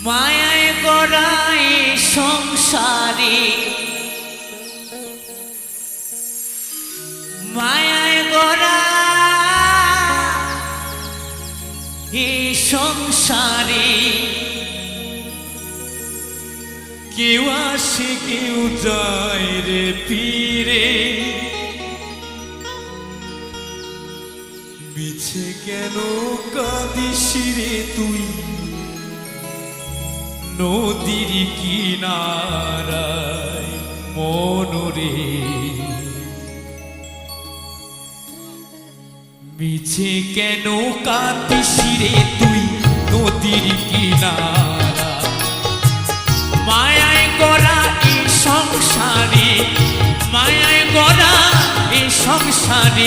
মায়ায় গড়াই সংসারে মায়ায় গড়া এই সংসারে কেউ আসে কেউ যায় রে পীরে মিছে কেন কাঁদিস রে তুই নদীর কিনারায় মনরে মিছে কেন কাঁদিস রে তুই নদীর কিনারা মায়ায় গড়া এই সংসারে মায়ায় গড়া এই সংসারে